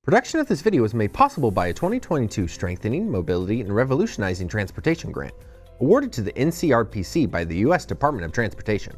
Production of this video was made possible by a 2022 Strengthening Mobility and Revolutionizing Transportation grant, awarded to the NCRPC by the U.S. Department of Transportation.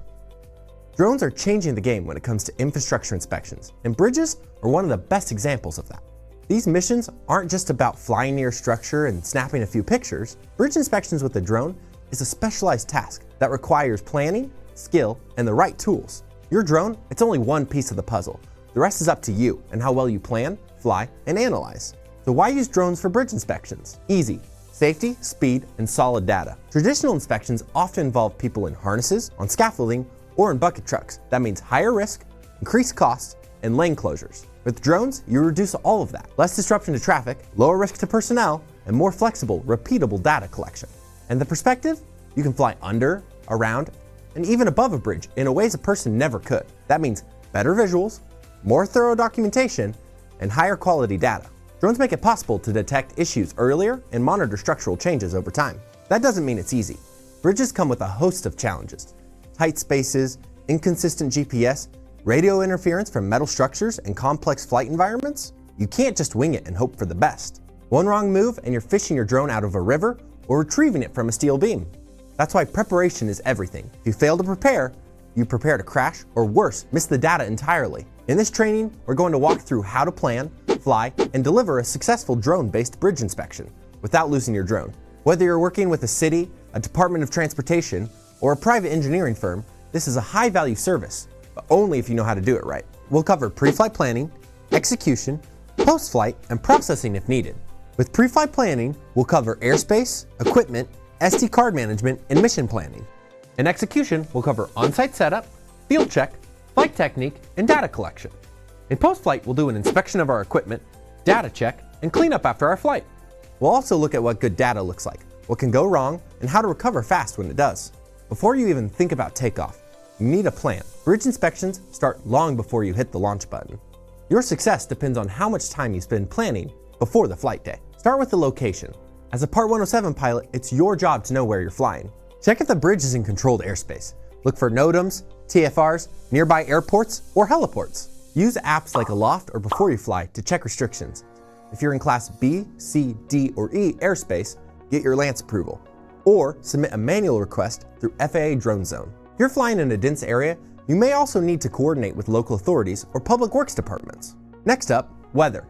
Drones are changing the game when it comes to infrastructure inspections, and bridges are one of the best examples of that. These missions aren't just about flying near a structure and snapping a few pictures. Bridge inspections with a drone is a specialized task that requires planning, skill, and the right tools. Your drone, it's only one piece of the puzzle. The rest is up to you and how well you plan, fly, and analyze. So why use drones for bridge inspections? Easy. Safety, speed, and solid data. Traditional inspections often involve people in harnesses, on scaffolding, or in bucket trucks. That means higher risk, increased costs, and lane closures. With drones, you reduce all of that. Less disruption to traffic, lower risk to personnel, and more flexible, repeatable data collection. And the perspective? You can fly under, around, and even above a bridge in ways a person never could. That means better visuals, more thorough documentation, and higher quality data. Drones make it possible to detect issues earlier and monitor structural changes over time. That doesn't mean it's easy. Bridges come with a host of challenges. Tight spaces, inconsistent GPS, radio interference from metal structures, and complex flight environments. You can't just wing it and hope for the best. One wrong move and you're fishing your drone out of a river or retrieving it from a steel beam. That's why preparation is everything. If you fail to prepare, you prepare to crash, or worse, miss the data entirely. In this training, we're going to walk through how to plan, fly, and deliver a successful drone-based bridge inspection without losing your drone. Whether you're working with a city, a Department of Transportation, or a private engineering firm, this is a high-value service, but only if you know how to do it right. We'll cover pre-flight planning, execution, post-flight, and processing if needed. With pre-flight planning, we'll cover airspace, equipment, SD card management, and mission planning. In execution, we'll cover on-site setup, field check, flight technique, and data collection. In post-flight, we'll do an inspection of our equipment, data check, and cleanup after our flight. We'll also look at what good data looks like, what can go wrong, and how to recover fast when it does. Before you even think about takeoff, you need a plan. Bridge inspections start long before you hit the launch button. Your success depends on how much time you spend planning before the flight day. Start with the location. As a Part 107 pilot, it's your job to know where you're flying. Check if the bridge is in controlled airspace. Look for NOTAMs, TFRs, nearby airports, or heliports. Use apps like Aloft or Before You Fly to check restrictions. If you're in Class B, C, D, or E airspace, get your LANC approval. Or submit a manual request through FAA Drone Zone. If you're flying in a dense area, you may also need to coordinate with local authorities or public works departments. Next up, weather.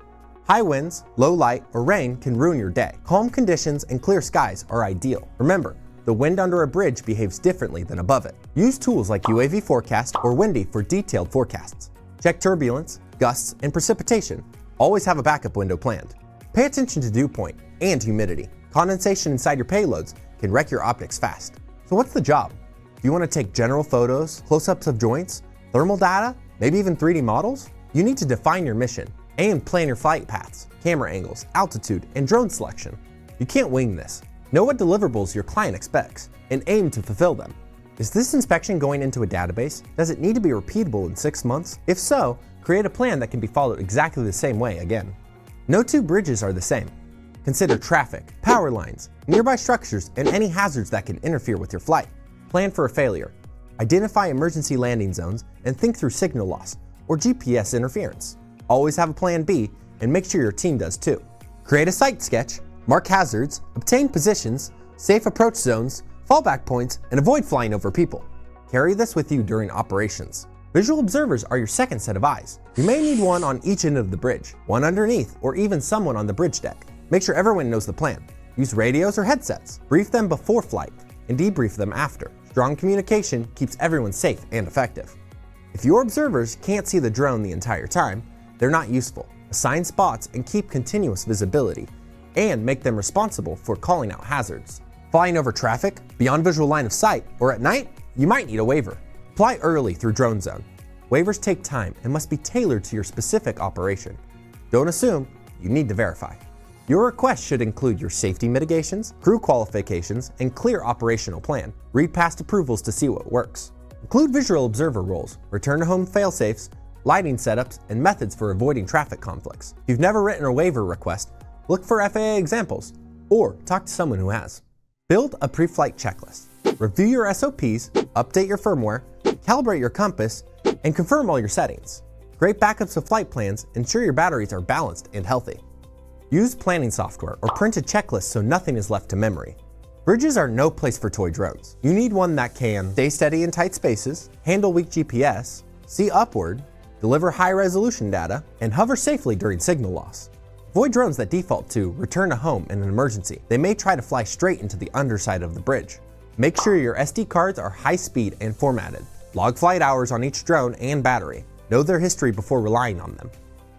High winds, low light, or rain can ruin your day. Calm conditions and clear skies are ideal. Remember, the wind under a bridge behaves differently than above it. Use tools like UAV Forecast or Windy for detailed forecasts. Check turbulence, gusts, and precipitation. Always have a backup window planned. Pay attention to dew point and humidity. Condensation inside your payloads can wreck your optics fast. So what's the job? Do you want to take general photos, close-ups of joints, thermal data, maybe even 3D models? You need to define your mission and plan your flight paths, camera angles, altitude, and drone selection. You can't wing this. Know what deliverables your client expects and aim to fulfill them. Is this inspection going into a database? Does it need to be repeatable in 6 months? If so, create a plan that can be followed exactly the same way again. No two bridges are the same. Consider traffic, power lines, nearby structures, and any hazards that can interfere with your flight. Plan for a failure. Identify emergency landing zones and think through signal loss or GPS interference. Always have a plan B and make sure your team does too. Create a site sketch, mark hazards, obtain positions, safe approach zones, fallback points, and avoid flying over people. Carry this with you during operations. Visual observers are your second set of eyes. You may need one on each end of the bridge, one underneath, or even someone on the bridge deck. Make sure everyone knows the plan. Use radios or headsets. Brief them before flight and debrief them after. Strong communication keeps everyone safe and effective. If your observers can't see the drone the entire time, they're not useful. Assign spots and keep continuous visibility, and make them responsible for calling out hazards. Flying over traffic, beyond visual line of sight, or at night, you might need a waiver. Apply early through Drone Zone. Waivers take time and must be tailored to your specific operation. Don't assume, you need to verify. Your request should include your safety mitigations, crew qualifications, and clear operational plan. Read past approvals to see what works. Include visual observer roles, return to home failsafes, lighting setups, and methods for avoiding traffic conflicts. If you've never written a waiver request, look for FAA examples, or talk to someone who has. Build a pre-flight checklist. Review your SOPs, update your firmware, calibrate your compass, and confirm all your settings. Great backups of flight plans ensure your batteries are balanced and healthy. Use planning software or print a checklist so nothing is left to memory. Bridges are no place for toy drones. You need one that can stay steady in tight spaces, handle weak GPS, see upward, deliver high-resolution data, and hover safely during signal loss. Avoid drones that default to return to home in an emergency. They may try to fly straight into the underside of the bridge. Make sure your SD cards are high-speed and formatted. Log flight hours on each drone and battery. Know their history before relying on them.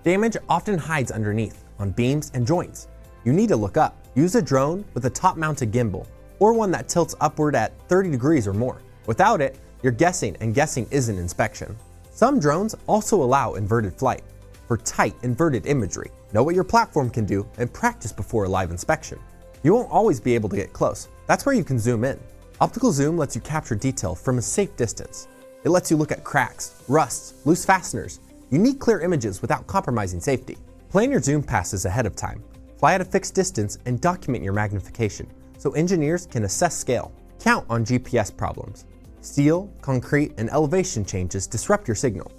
Damage often hides underneath, on beams and joints. You need to look up. Use a drone with a top-mounted gimbal, or one that tilts upward at 30 degrees or more. Without it, you're guessing, and guessing isn't inspection. Some drones also allow inverted flight for tight inverted imagery. Know what your platform can do and practice before a live inspection. You won't always be able to get close. That's where you can zoom in. Optical zoom lets you capture detail from a safe distance. It lets you look at cracks, rusts, loose fasteners. You need clear images without compromising safety. Plan your zoom passes ahead of time. Fly at a fixed distance and document your magnification so engineers can assess scale. Count on GPS problems. Steel, concrete, and elevation changes disrupt your signal.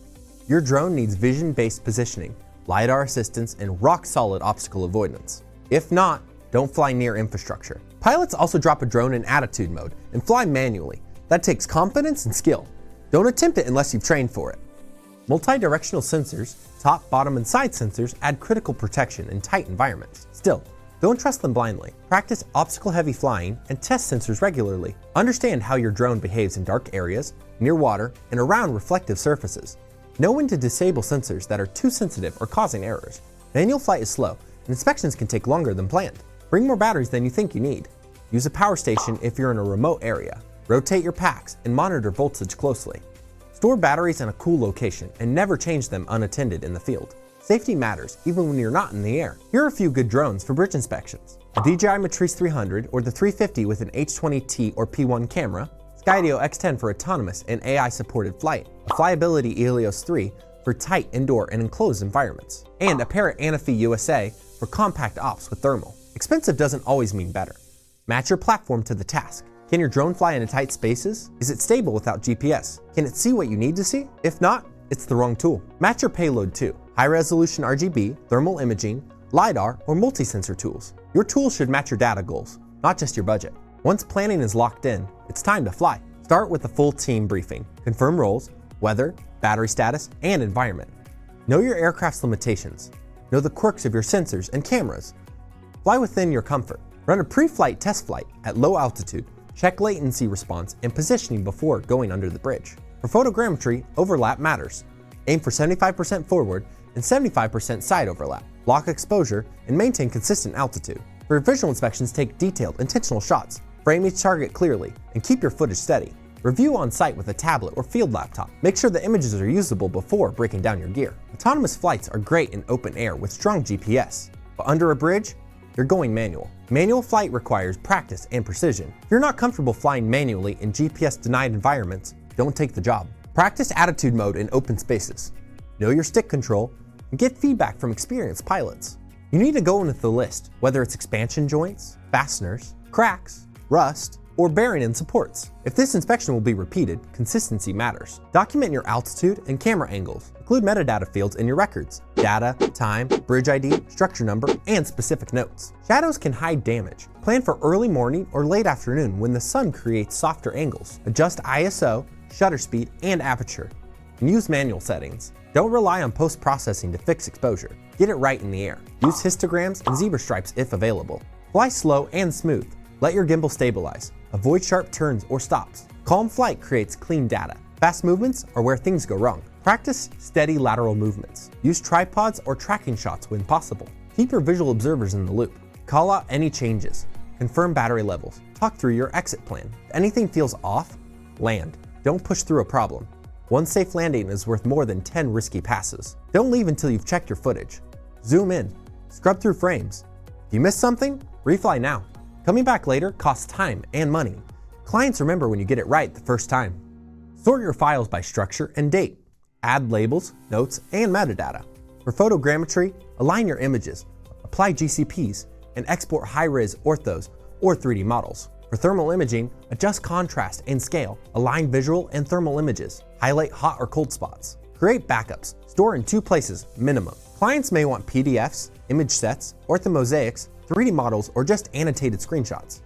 Your drone needs vision-based positioning, LiDAR assistance, and rock-solid obstacle avoidance. If not, don't fly near infrastructure. Pilots also drop a drone in attitude mode and fly manually. That takes confidence and skill. Don't attempt it unless you've trained for it. Multi-directional sensors, top, bottom, and side sensors add critical protection in tight environments. Still, don't trust them blindly. Practice obstacle-heavy flying and test sensors regularly. Understand how your drone behaves in dark areas, near water, and around reflective surfaces. Know when to disable sensors that are too sensitive or causing errors. Manual flight is slow, and inspections can take longer than planned. Bring more batteries than you think you need. Use a power station if you're in a remote area. Rotate your packs and monitor voltage closely. Store batteries in a cool location and never change them unattended in the field. Safety matters even when you're not in the air. Here are a few good drones for bridge inspections. The DJI Matrice 300 or the 350 with an H20T or P1 camera, Skydio X10 for autonomous and AI-supported flight, a Flyability Helios 3 for tight indoor and enclosed environments, and a Parrot Anafi USA for compact ops with thermal. Expensive doesn't always mean better. Match your platform to the task. Can your drone fly in tight spaces? Is it stable without GPS? Can it see what you need to see? If not, it's the wrong tool. Match your payload too. High-resolution RGB, thermal imaging, LiDAR, or multi-sensor tools. Your tools should match your data goals, not just your budget. Once planning is locked in, it's time to fly. Start with a full team briefing. Confirm roles, weather, battery status, and environment. Know your aircraft's limitations. Know the quirks of your sensors and cameras. Fly within your comfort. Run a pre-flight test flight at low altitude. Check latency response and positioning before going under the bridge. For photogrammetry, overlap matters. Aim for 75% forward and 75% side overlap. Lock exposure and maintain consistent altitude. For visual inspections, take detailed, intentional shots. Frame each target clearly and keep your footage steady. Review on site with a tablet or field laptop. Make sure the images are usable before breaking down your gear. Autonomous flights are great in open air with strong GPS, but under a bridge, you're going manual. Manual flight requires practice and precision. If you're not comfortable flying manually in GPS-denied environments, don't take the job. Practice attitude mode in open spaces. Know your stick control and get feedback from experienced pilots. You need to go in with the list, whether it's expansion joints, fasteners, cracks, rust, or bearing and supports. If this inspection will be repeated, consistency matters. Document your altitude and camera angles. Include metadata fields in your records. Data, time, bridge ID, structure number, and specific notes. Shadows can hide damage. Plan for early morning or late afternoon when the sun creates softer angles. Adjust ISO, shutter speed, and aperture. And use manual settings. Don't rely on post-processing to fix exposure. Get it right in the air. Use histograms and zebra stripes if available. Fly slow and smooth. Let your gimbal stabilize. Avoid sharp turns or stops. Calm flight creates clean data. Fast movements are where things go wrong. Practice steady lateral movements. Use tripods or tracking shots when possible. Keep your visual observers in the loop. Call out any changes. Confirm battery levels. Talk through your exit plan. If anything feels off, land. Don't push through a problem. One safe landing is worth more than 10 risky passes. Don't leave until you've checked your footage. Zoom in. Scrub through frames. If you missed something, refly now. Coming back later costs time and money. Clients remember when you get it right the first time. Sort your files by structure and date. Add labels, notes, and metadata. For photogrammetry, align your images, apply GCPs, and export high-res orthos or 3D models. For thermal imaging, adjust contrast and scale, align visual and thermal images, highlight hot or cold spots. Create backups, Store in 2 places, minimum. Clients may want PDFs, image sets, orthomosaics, 3D models, or just annotated screenshots.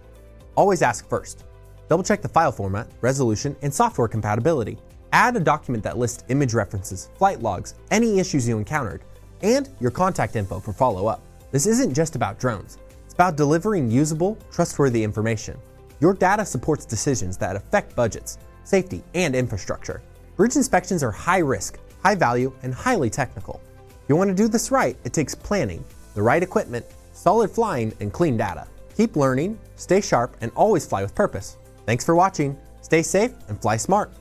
Always ask first. Double check the file format, resolution, and software compatibility. Add a document that lists image references, flight logs, any issues you encountered, and your contact info for follow-up. This isn't just about drones. It's about delivering usable, trustworthy information. Your data supports decisions that affect budgets, safety, and infrastructure. Bridge inspections are high risk, high value, and highly technical. If you want to do this right, it takes planning, the right equipment, solid flying, and clean data. Keep learning, stay sharp, and always fly with purpose. Thanks for watching. Stay safe and fly smart.